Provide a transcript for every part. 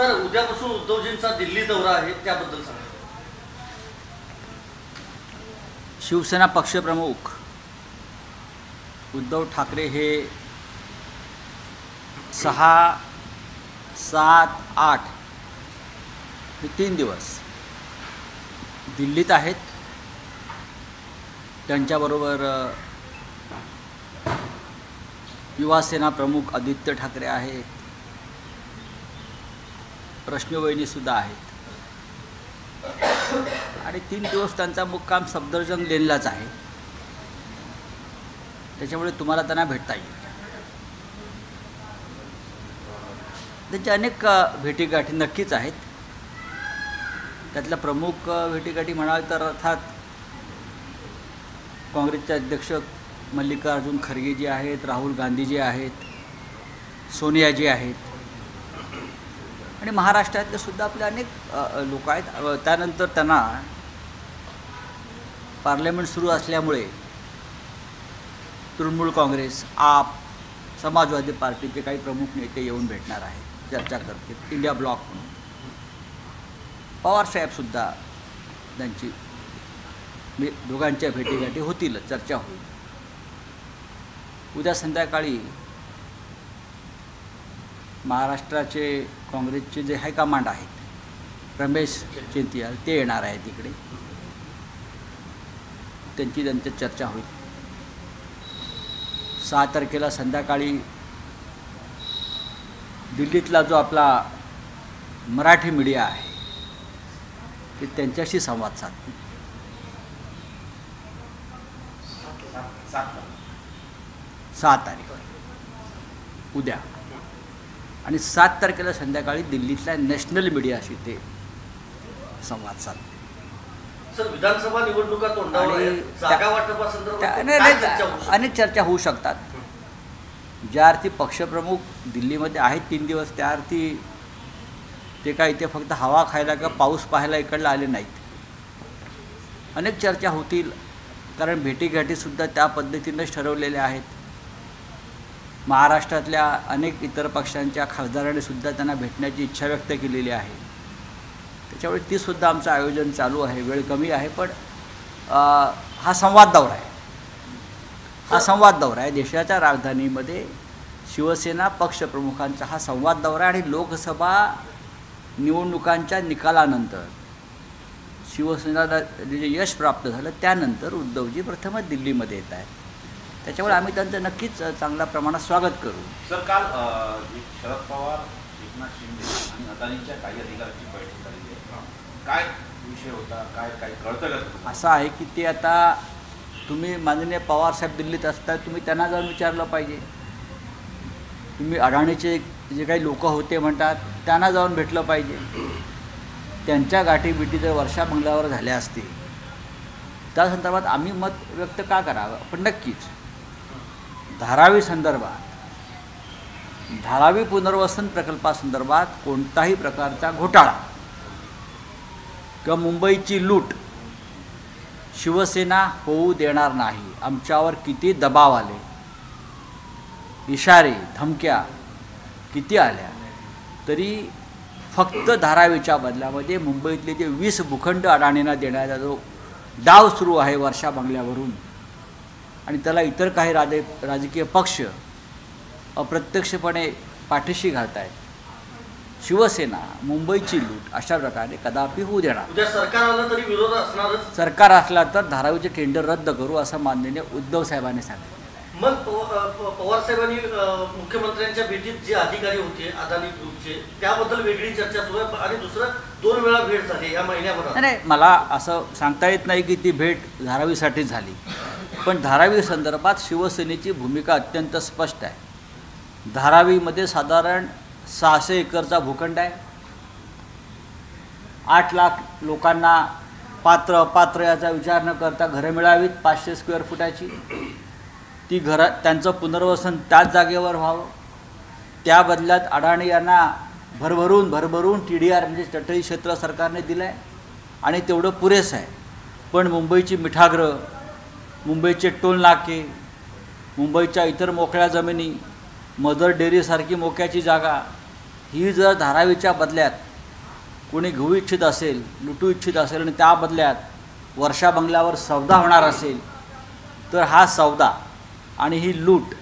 Sir, उद्यापासून उद्धवजींचा दिल्ली दौरा आहे, त्याबद्दल सांगा. शिवसेना पक्षप्रमुख उद्धव ठाकरे हे 6, 7, 8 हे 3 दिवस दिल्लीत आहेत. त्यांच्याबरोबर युवासेना प्रमुख आदित्य ठाकरे आहेत, रश्मी वहिनीसुद्धा आहेत आणि 3 दिवस त्यांचा मुक्काम सफदरजंग लेनलाच आहे. त्याच्यामुळे तुम्हाला त्यांना भेटता येईल. त्यांच्या अनेक भेटीगाठी नक्कीच आहेत. त्यातल्या प्रमुख भेटीगाठी म्हणाल तर अर्थात काँग्रेसचे अध्यक्ष मल्लिकार्जुन खरगे जी आहेत, राहुल गांधी जी आहेत, सोनियाजी आहेत आणि महाराष्ट्रातले सुद्धा आपले अनेक लोक आहेत. त्यानंतर त्यांना पार्लमेंट सुरू असल्यामुळे तृणमूल काँग्रेस, आप, समाजवादी पार्टीचे काही प्रमुख नेते येऊन भेटणार आहेत, चर्चा करतील. इंडिया ब्लॉक म्हणून पवारसाहेबसुद्धा त्यांची दोघांच्या भेटीगाठी होतील, चर्चा होईल. उद्या संध्याकाळी महाराष्ट्राचे काँग्रेसचे जे हायकमांड आहेत, रमेश चेन्नैयाल, ते येणार आहेत इकडे. त्यांची चर्चा होईल. 6 तारखेला संध्याकाळी दिल्लीतला जो आपला मराठी मीडिया आहे ते त्यांच्याशी संवाद साधतील. 6 तारीख उद्या आणि 7 तारखेला संध्याकाळी दिल्लीतल्या नॅशनल मीडियाशी ते संवाद साधतील. सर, विधानसभा निवडणुका तोंडावर आहेत, जागा वाटपासंदर्भात अनेक चर्चा होऊ शकतात. ज्या अर्थी पक्षप्रमुख दिल्लीमध्ये आहेत 3 दिवस, त्या अर्थी ते काय इथे फक्त हवा खायला का पाऊस पाहायला इकडला आले नाहीत. अनेक चर्चा होतील, कारण भेटीगाठीसुद्धा त्या पद्धतीनेच ठरवलेल्या आहेत. महाराष्ट्रातल्या अनेक इतर पक्षांच्या खासदारांनी सुद्धा त्यांना भेटण्याची इच्छा व्यक्त केलेली आहे. त्याच्यामुळे तीसुद्धा आमचं आयोजन चालू आहे. वेळ कमी आहे, पण हा संवाद दौरा आहे. देशाच्या राजधानीमध्ये शिवसेना पक्षप्रमुखांचा हा संवाद दौरा आहे. आणि लोकसभा निवडणुकांच्या निकालानंतर शिवसेनेला जे यश प्राप्त झालं त्यानंतर उद्धवजी प्रथमच दिल्लीमध्ये येत आहेत. त्याच्यामुळे आम्ही त्यांचं नक्कीच चांगल्या प्रमाणात स्वागत करू. सर, काल शरद पवार, एकनाथ शिंदे आणि अदानीच्या काही अधिकाऱ्यांची बैठक झाली आहे. काय विषय होता, काय कळतं का? असं आहे की ते आता तुम्ही माननीय पवारसाहेब दिल्लीत असतात, तुम्ही त्यांना जाऊन विचारलं पाहिजे. तुम्ही अडाणीचे जे काही लोक होते म्हणतात त्यांना जाऊन भेटलं पाहिजे. त्यांच्या गाठीबिटी जर वर्षा बंगल्यावर झाल्या असतील त्या संदर्भात आम्ही मत व्यक्त का करावं. पण नक्कीच धारावी पुनर्वसन प्रकल्पासंदर्भात कोणताही प्रकारचा घोटाळा किंवा मुंबईची लूट शिवसेना होऊ देणार नाही. आमच्यावर किती दबाव आले, इशारे, धमक्या किती आल्या, तरी फक्त धारावीच्या बदल्यामध्ये मुंबईतले जे 20 भूखंड अडाणींना देण्याचा जो डाव सुरू आहे वर्षा बंगल्यावरून, आणि त्याला इतर काही राजकीय पक्ष अप्रत्यक्षपणे पाठीशी घालत आहेत. शिवसेना मुंबईची लूट अशा प्रकारे कदापि होऊ देणार. उद्या सरकार आलं तरी विरोध असणारच. सरकार असला तर धारावीचे टेंडर रद्द करू असं माननीय उद्धव साहेबांनी सांगितलं. मग पवारसाहेबांनी मुख्यमंत्र्यांच्या भेटीत जे अधिकारी होते अदानी ग्रुपचे, त्याबद्दल वेगळी चर्चा सुरू आहे. आणि दुसरं 2 वेळा भेट झाली या महिन्याभरात. नाही, मला असं सांगता येत नाही की ती भेट धारावीसाठी झाली, पण धारावी संदर्भात शिवसेनेची भूमिका अत्यंत स्पष्ट आहे. धारावीमध्ये साधारण 600 एकरचा भूखंड आहे. 8 लाख लोकांना पात्र याचा विचार न करता घरं मिळावीत 500 स्क्वेअर फुटाची. ती घरं त्यांचं पुनर्वसन त्याच जागेवर व्हावं. त्या बदल्यात अडाणी यांना भरभरून TDR म्हणजे चटई क्षेत्र सरकारने दिलं आहे आणि तेवढं पुरेसं आहे. पण मुंबईची मिठागृह, मुंबईचे टोल नाके, मुंबईच्या इतर मोकळ्या जमिनी, मदर डेअरीसारखी मोक्याची जागा ही जर धारावीच्या बदल्यात कोणी घेऊ इच्छित असेल, लुटू इच्छित असेल आणि त्या बदल्यात वर्षा बंगल्यावर सौदा होणार असेल, तर हा सौदा आणि ही लूट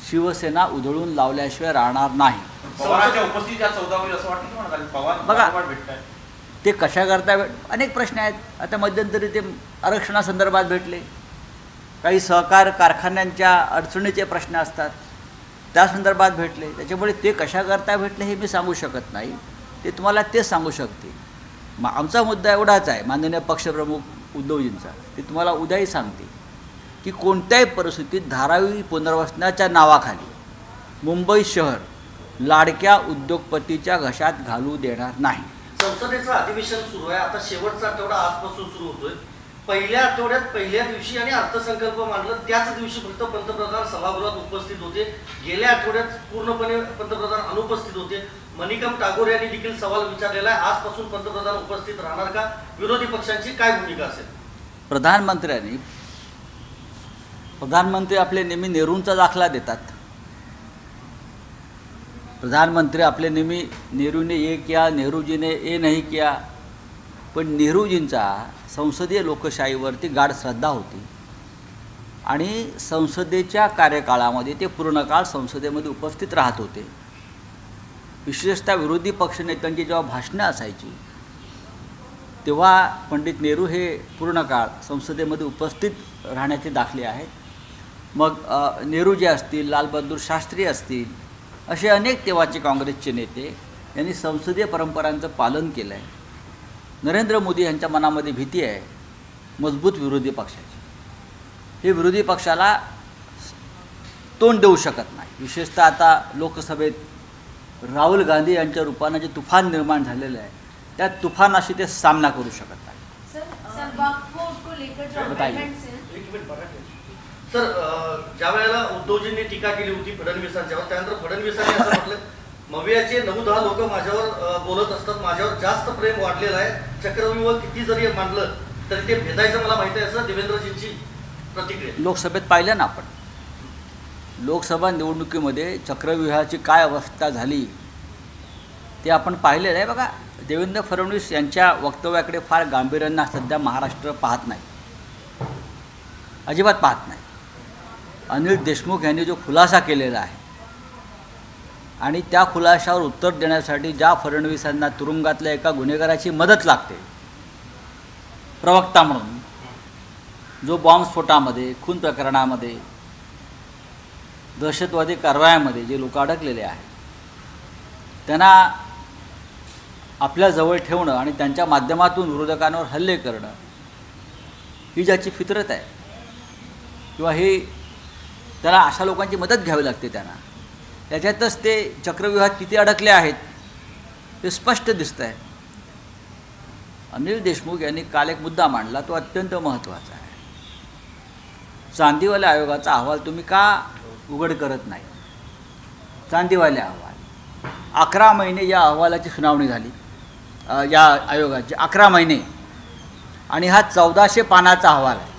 शिवसेना उधळून लावल्याशिवाय राहणार नाही. पवारांच्या उपस्थितीत सौदा होईल असं वाटतं तुम्हाला? कारण पवार बघा, वारंवार भेटतायत. ते कशा करता अनेक प्रश्न आहेत. आता मध्यंतरी ते आरक्षणासंदर्भात भेटले, काही सहकार कारखान्यांच्या अडचणीचे प्रश्न असतात त्या संदर्भात भेटले. त्याच्यामुळे ते कशा करता भेटले हे मी सांगू शकत नाही, ते तुम्हाला तेच सांगू शकते. आमचा मुद्दा एवढाच आहे माननीय पक्षप्रमुख उद्धवजींचा, ते तुम्हाला उद्याही सांगते की कोणत्याही परिस्थितीत धारावी पुनर्वसनाच्या नावाखाली मुंबई शहर लाडक्या उद्योगपतीच्या घशात घालू देणार नाही. संसदेचं अधिवेशन सुरू आहे, आता शेवटचा आठवडा आजपासून सुरू होतोय. पहिल्या आठवड्यात पहिल्या दिवशी आणि अर्थसंकल्प मांडलं त्याच दिवशी फक्त पंतप्रधान सभागृहात उपस्थित होते. गेल्या आठवड्यात पूर्णपणे पंतप्रधान अनुपस्थित होते. मणिकम टागोर यांनी देखील सवाल विचारलेला आहे, आजपासून पंतप्रधान उपस्थित राहणार का? विरोधी पक्षांची काय भूमिका असेल? प्रधानमंत्री आपले नेहमी नेहरूंचा दाखला देतात. प्रधानमंत्री आपले नेहमी नेहरू ने ये किया, नेहरू जी ने ये नहीं किया. पण नेहरूजींचा संसदीय लोकशाहीवरती गाढ श्रद्धा होती आणि संसदेच्या कार्यकाळामध्ये ते पूर्ण काळ संसदेमध्ये उपस्थित राहत होते. विशेषतः विरोधी पक्षनेत्यांची जेव्हा भाषणं असायची तेव्हा पंडित नेहरू हे पूर्ण काळ संसदेमध्ये उपस्थित राहण्याचे दाखले आहेत. मग नेहरूजी असतील, लालबहादूर शास्त्री असतील, असे अनेक तेव्हाचे काँग्रेसचे नेते यांनी संसदीय परंपरांचं पालन केलं आहे. नरेंद्र मोदी यांच्या मनामध्ये भीती आहे मजबूत विरोधी पक्षाची. हे विरोधी पक्षाला तोंड देऊ शकत नाही. विशेषतः आता लोकसभेत राहुल गांधी यांच्या रूपानं जे तुफान निर्माण झालेलं आहे त्या तुफानाशी ते सामना करू शकत नाही. सर, ज्या वेळेला उद्धवजींनी टीका केली होती फडणवीसांच्यावर, त्यानंतर फडणवीसांनी असं म्हटलं, मवियाचे 9-10 लोक माझ्यावर बोलत असतात, माझ्यावर जास्त प्रेम वाढलेलं आहे, चक्रव्यूह किती जरी मांडलं तरी ते भेदायचं मला माहिती आहे, असं देवेंद्रजींची प्रतिक्रिया. लोकसभेत पाहिलं ना आपण, लोकसभा निवडणुकीमध्ये चक्रव्यूहाची काय अवस्था झाली ते आपण पाहिलेलं आहे. बघा, देवेंद्र फडणवीस यांच्या वक्तव्याकडे फार गांभीर्यानं सध्या महाराष्ट्र पाहत नाही, अजिबात पाहत नाही. अनिल देशमुख यांनी जो खुलासा केलेला आहे आणि त्या खुलाशावर उत्तर देण्यासाठी ज्या फडणवीसांना तुरुंगातल्या एका गुन्हेगाराची मदत लागते प्रवक्ता म्हणून, जो बॉम्बस्फोटामध्ये, खून प्रकरणामध्ये, दहशतवादी कारवायामध्ये जे लोक अडकलेले आहेत त्यांना आपल्या जवळ ठेवणं आणि त्यांच्या माध्यमातून विरोधकांवर हल्ले करणं ही ज्याची फितरत आहे, किंवा हे त्याला अशा लोकांची मदत घ्यावी लागते त्यांना, त्याच्यातच ते चक्रव्यूहात किती अडकले आहेत ते स्पष्ट दिसतं आहे. अनिल देशमुख यांनी काल एक मुद्दा मांडला, तो अत्यंत महत्त्वाचा आहे. चांदीवाल्या आयोगाचा अहवाल तुम्ही का उघड करत नाही? चांदीवाल्या अहवाल 11 महिने या अहवालाची सुनावणी झाली, या आयोगाची 11 महिने, आणि हा 1400 पानाचा अहवाल आहे.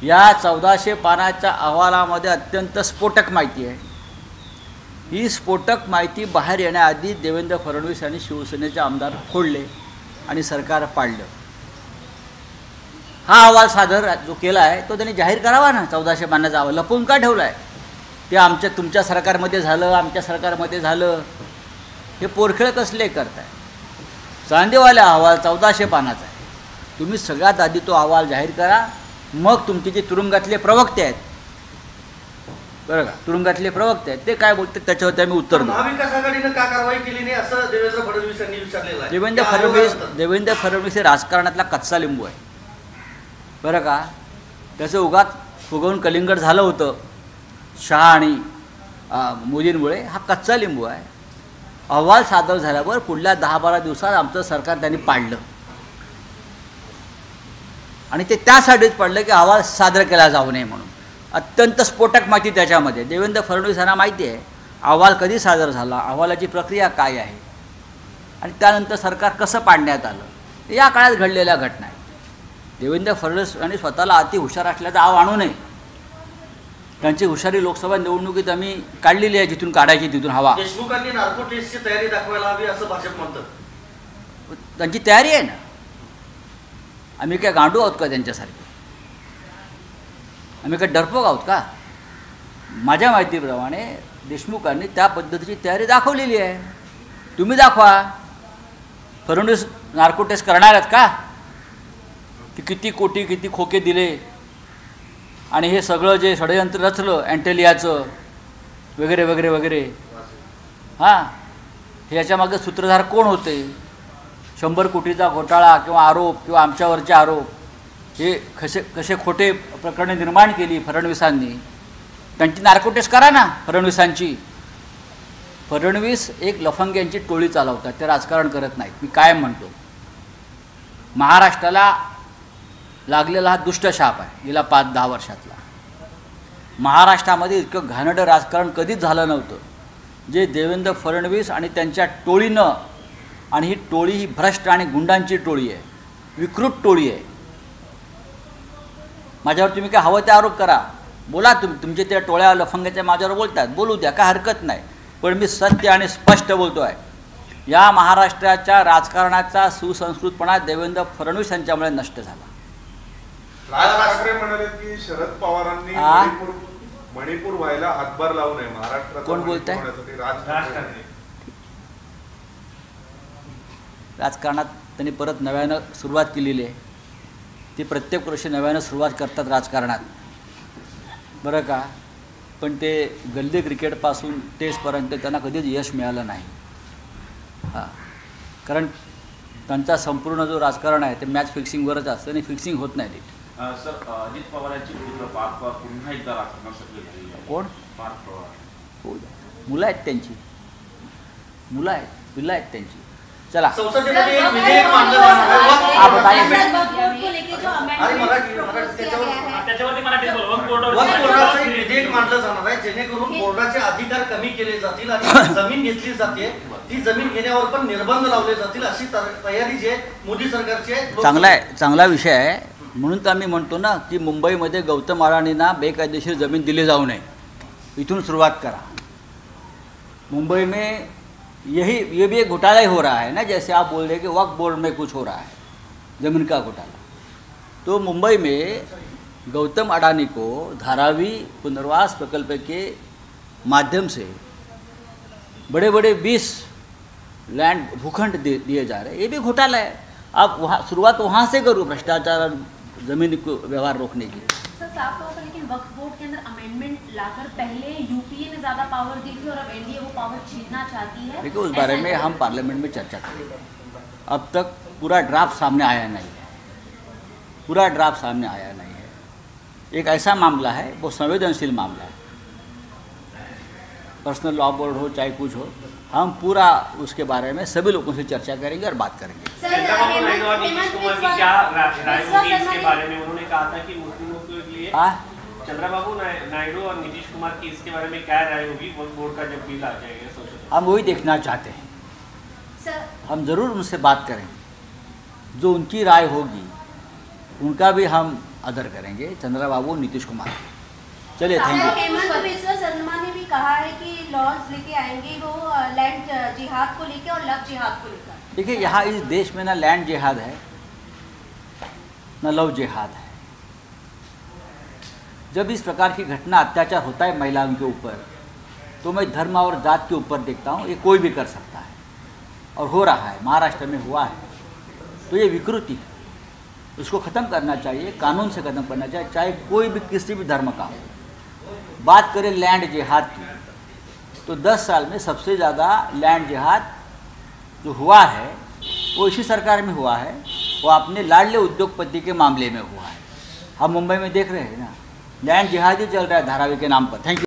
या 1400 पानाच्या अहवालामध्ये अत्यंत स्फोटक माहिती आहे. ही स्फोटक माहिती बाहेर येण्याआधी देवेंद्र फडणवीस यांनी शिवसेनेचे आमदार फोडले आणि सरकार पाडलं. हा अहवाल सादर जो केला आहे तो त्यांनी जाहीर करावा ना. 1400 पानाचा अहवाल लपवून का ठेवला आहे? ते तुमच्या सरकारमध्ये झालं, आमच्या सरकारमध्ये झालं, हे पोरखेळ कसले करताय? चांदीवाला अहवाल 1400 पानाचा आहे. तुम्ही सगळ्यात आधी तो अहवाल जाहीर करा, मग तुमचे जे तुरुंगातले प्रवक्ते आहेत, बरं का, तुरुंगातले प्रवक्ते आहेत ते काय बोलतात त्याच्यावर आम्ही उत्तर देऊ. महाविकास आघाडीनं का कारवाई केली नाही असं देवेंद्र फडणवीस यांनी विचारलेलं आहे. देवेंद्र फडणवीस हे राजकारणातला कच्चा लिंबू आहे, बरं का. त्याचं उगाच फुगवून कलिंगड झालं होतं शहा आणि मोदींमुळे. हा कच्चा लिंबू आहे. अहवाल सादर झाल्यावर पुढल्या 10-12 दिवसात आमचं सरकार त्यांनी पाडलं, आणि ते त्यासाठीच पडलं की अहवाल सादर केला जाऊ नये म्हणून. अत्यंत स्फोटक माहिती त्याच्यामध्ये. देवेंद्र फडणवीस यांना माहिती आहे अहवाल कधी सादर झाला, अहवालाची प्रक्रिया काय आहे, आणि त्यानंतर सरकार कसं पाडण्यात आलं. या काळात घडलेल्या घटना आहेत. देवेंद्र फडणवीस यांनी स्वतःला अति हुशार असल्याचा आव आणू नये. त्यांची हुशारी लोकसभा निवडणुकीत आम्ही काढलेली आहे, जिथून काढायची तिथून हवा. देशमुखांनी नार्को टेस्टची तयारी दाखवायला हवी असं भाजप म्हणतं. त्यांची तयारी आहे ना. आम्ही काय गांडू आहोत का त्यांच्यासारखे? आम्ही काय डरपोक आहोत का? माझ्या माहितीप्रमाणे देशमुखांनी त्या पद्धतीची तयारी दाखवलेली आहे. तुम्ही दाखवा. फडणवीस नार्को टेस्ट करणार आहेत का? की किती कोटी किती खोके दिले आणि हे सगळं जे षडयंत्र रचलं अँटेलियाचं वगैरे वगैरे वगैरे, हां, हे याच्यामागे सूत्रधार कोण होते? 100 कोटीचा घोटाळा किंवा आरोप किंवा आमच्यावरचे आरोप, हे कसे खोटे प्रकरणे निर्माण केली फडणवीसांनी. त्यांची नार्को टेस्ट करा ना फडणवीसांची. फडणवीस एक लफंग्यांची टोळी चालवतात, ते राजकारण करत नाहीत. मी कायम म्हणतो, महाराष्ट्राला लागलेला हा दुष्टशाप आहे गेल्या 5-10 वर्षातला. महाराष्ट्रामध्ये इतकं घाणेरडं राजकारण कधीच झालं नव्हतं, जे देवेंद्र फडणवीस आणि त्यांच्या टोळीनं. आणि ही टोळी ही भ्रष्ट आणि गुंडांची टोळी आहे, विकृत टोळी आहे. माझ्यावर तुम्ही काय हवं ते आरोप करा, बोला. तुमचे त्या टोळ्या लफंग्याच्या माझ्यावर बोलतात, बोलू द्या, काय हरकत नाही. पण मी सत्य आणि स्पष्ट बोलतो आहे, या महाराष्ट्राच्या राजकारणाचा सुसंस्कृतपणा देवेंद्र फडणवीस यांच्यामुळे नष्ट झाला. राज ठाकरे म्हणाले की शरद पवारांनी मणिपूर व्हायला हातभार लावू नये महाराष्ट्रात. कोण बोलतंय? राज ठाकरे. राजकारणात त्यांनी परत नव्यानं सुरुवात केलेली आहे. ती प्रत्येक वर्षी नव्यानं सुरुवात करतात राजकारणात, बरं का. पण ते गल्ली क्रिकेटपासून टेस्टपर्यंत त्यांना कधीच यश मिळालं नाही. हां, कारण त्यांचा संपूर्ण जो राजकारण आहे ते मॅच फिक्सिंगवरच असतं आणि फिक्सिंग होत नाही नीट. सर, अजित पवारांची पुत्र पार्थ पवार पुन्हा एकदा राजकारणात सक्रिय झालेली आहे. कोण? पार्थ पवार. हो, मुलं आहेत त्यांची, मुलं आहेत, पिल्लं आहेत त्यांची. चला, संसदेमध्ये एक विधेयक मांडलं जाणार आहे. आप बताइए. आणि मराठी वक्फ बोर्डाचं एक विधेयक मांडलं जाणार आहे, जेणेकरून बोर्डाचे अधिकार कमी केले जातील आणि जमीन घेतली जाते ती जमीन घेण्यावर पण निर्बंध लावले जातील, अशी तयारी जी आहे मोदी सरकारची आहे. चांगला आहे, चांगला विषय आहे. म्हणून तर आम्ही म्हणतो ना की मुंबईमध्ये गौतम अडाणींना बेकायदेशीर जमीन दिली जाऊ नये. इथून सुरुवात करा. मुंबई में ये भी एक घोटाला ही हो रहा है ना, जैसे आप बोल रहे हैं कि वक्फ बोर्ड में कुछ हो रहा है, ज़मीन का घोटाला. तो मुंबई में गौतम अडानी को धारावी पुनर्वास प्रकल्प के माध्यम से बड़े बड़े 20 लैंड भूखंड दिए जा रहे हैं. ये भी घोटाला है. आप वहाँ शुरुआत वहाँ से करो, भ्रष्टाचार ज़मीन को व्यवहार रोकने की. सर, साफ तौर पर लेकिन वक्फ बोर्ड के अंदर अमेंडमेंट लाकर पहले यूपीए ने ज्यादा पावर दी थी और अब एनडीए वो पावर छीनना चाहती है. देखिए, उस बारे में हम पार्लियामेंट में चर्चा करेंगे. अब तक पूरा ड्राफ्ट सामने आया नहीं है, पूरा ड्राफ्ट सामने आया नहीं है. एक ऐसा मामला है, वो संवेदनशील मामला है. पर्सनल लॉ बोर्ड हो चाहे कुछ हो, हम पूरा उसके बारे में सभी लोगों से चर्चा करेंगे और बात करेंगे. चंद्रबाबू नायडू और नीतीश कुमार की क्या राय होगी इसके बारे में? उन्होंने कहा था कि मुस्लिमों के लिए चंद्रबाबू नायडू और नीतीश कुमार की इसके बारे में क्या राय होगी वक्फ बोर्ड का जब बिल आ जाएगा संसद? हम वही देखना चाहते हैं. हम ज़रूर उनसे बात करेंगे. जो उनकी राय होगी उनका भी हम आदर करेंगे, चंद्रबाबू नीतीश कुमार. चलिए, थैंक यू. हेमंत बिस्वा शर्मा ने भी कहा है कि लॉज लेके आएंगे वो लैंड जिहाद को लेकर और लव जिहाद को लेकर. देखिए, यहाँ इस देश में ना लैंड जिहाद है न लव जिहाद है. जब इस प्रकार की घटना अत्याचार होता है महिलाओं के ऊपर, तो मैं धर्म और जात के ऊपर देखता हूँ. ये कोई भी कर सकता है और हो रहा है, महाराष्ट्र में हुआ है. तो ये विकृति है, उसको ख़त्म करना चाहिए, कानून से ख़त्म करना चाहिए, चाहे कोई भी किसी भी धर्म का हो. बात करें लैंड जिहाद की, तो 10 साल में सबसे ज़्यादा लैंड जिहाद जो हुआ है वो इसी सरकार में हुआ है. वो अपने लाडले उद्योगपति के मामले में हुआ है. हम मुंबई में देख रहे हैं ना, लैंड जिहाद ही चल रहा है धारावी के नाम पर. Thank you.